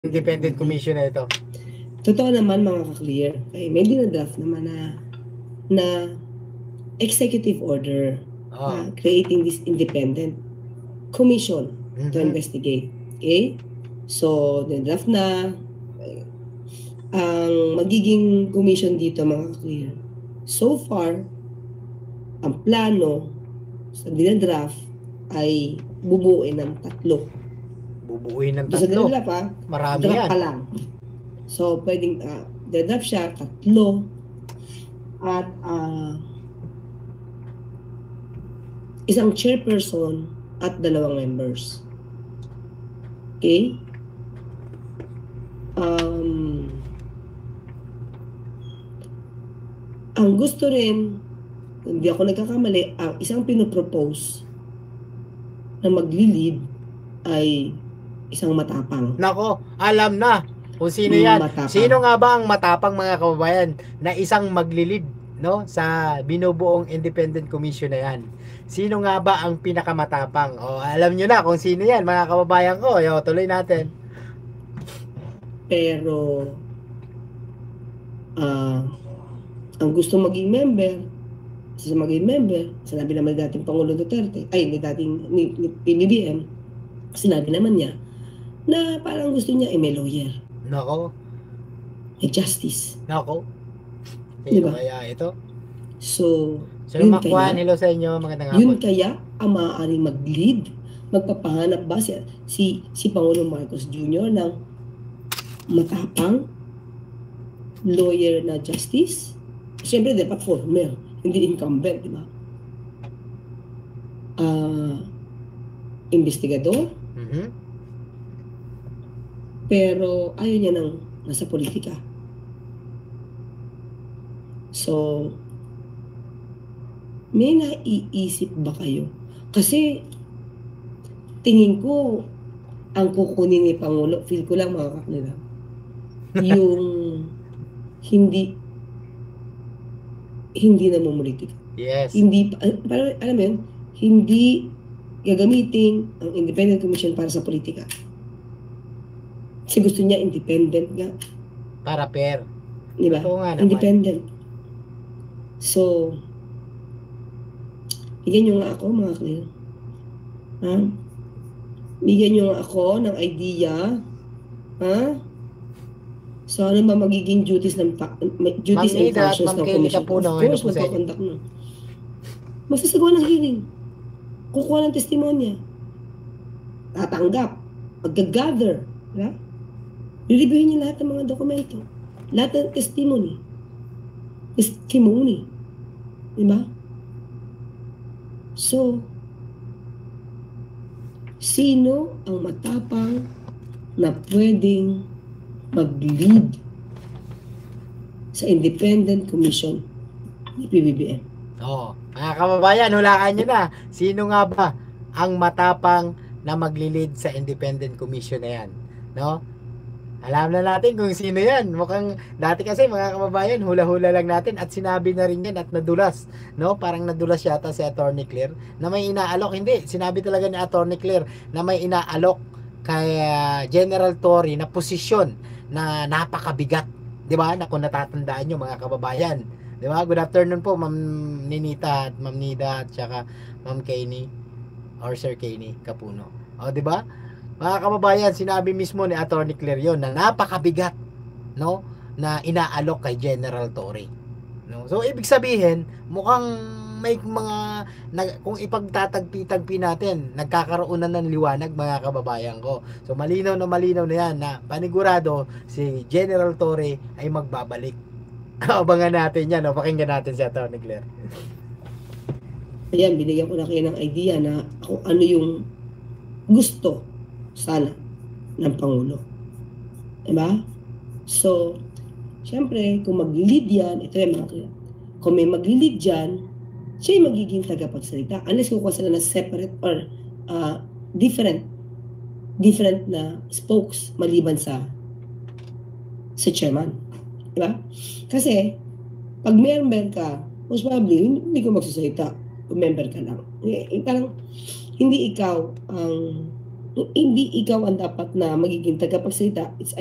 independent commission na ito? Totoo naman mga ka-clear, may dinadraft naman na executive order creating this independent commission to investigate. Okay? So, dinadraft na. Ang magiging commission dito mga ka-clear, so far, ang plano sa dinadraft ay bubuuin ng 3. Bubuuin ng 3? Sa dinadraft pa, marami draft yan. pa lang. So, pwedeng dinadraft siya 3 at isang chairperson at 2 members. Okay? Ang gusto rin, hindi ako nagkakamali, ang isang pinopropose na magli-lead ay isang matapang. Nako, alam na kung sino yan. Matapang. Sino nga ba ang matapang mga kababayan na isang maglilid, no, sa binubuong independent commission na yan? Sino nga ba ang pinakamatapang? O, alam nyo na kung sino yan mga kababayan ko. Yo, tuloy natin. Pero ang gusto maging member, sinabi naman ni dating Pangulo Duterte, ni PBBM, sinabi naman niya na parang gusto niya may lawyer. Nako. May justice. Nako. Diba? Kaya ito. So yun kaya, hello sa inyo, magandang hapon. Yun kaya ang maaaring mag-lead, magpapahanap ba si Pangulong Marcos Jr. ng matapang lawyer na justice? Siyempre, dapat former, hindi incumbent, di ba? Investigador. Pero ayaw niya nang nasa politika. So, may naiisip ba kayo? Kasi, tingin ko, ang kukunin ni Pangulo, feel ko lang mga kaknila, yung hindi namumulitika. Yes. Hindi, parang, alam mo yun, hindi gagamitin ang independent commission para sa politika. Kasi gusto niya independent nga. Para fair. Diba? Independent. So, bigyan nyo nga ako mga clear. Bigyan nyo nga ako ng idea. So, ano ba magiging duties and functions ng commission? Of course, magpakondak na. Magsasagawa ng hearing. Kukuha ng testimonya. Tatanggap. Mag-gather. Diba? Re-reviewin niyo lahat ng mga dokumento. Lahat ng testimony. Diba? So, sino ang matapang na pwedeng mag-lead sa independent commission ni PBBM? Mga kababayan, hulaan nyo na. Sino nga ba ang matapang na maglilid sa independent commission na yan? No? Alam na natin kung sino yan. Mukhang dati kasi mga kababayan, hula-hula lang natin at sinabi na rin yan at nadulas. No? Parang nadulas yata si Attorney Claire na may inaalok. Hindi, sinabi talaga ni Attorney Claire na may inaalok kay General Torre na posisyon na napakabigat. Diba? Na kung natatandaan nyo mga kababayan. Diba? Good afternoon po Ma'am Ninita at Ma'am Nida at saka Ma'am Kenny or Sir Kenny Capuno. Diba? Mga kababayan, sinabi mismo ni Attorney Claire yun na napakabigat, no, na inaalok kay General Torre. No? So, ibig sabihin, mukhang may mga, kung ipagtatagpi-tagpi natin, nagkakaroon na ng liwanag mga kababayan ko. So, malinaw na yan na panigurado si General Torre ay magbabalik. Abangan natin yan, pakinggan natin si Attorney Claire. Ayan, binigyan ko na kayo ng idea na kung ano yung gusto sana ng Pangulo. Diba? So, syempre, kung mag-lead yan, ito yung mga kung may mag-lead dyan, siya yung magiging tagapagsalita. Unless kukuha sila na separate or different na spokes maliban sa chairman. Diba? Kasi, pag member ka, most probably, hindi ko magsasalita kung member ka lang. Parang, hindi ikaw ang hindi ikaw ang dapat na magiging tagapagsalita, it's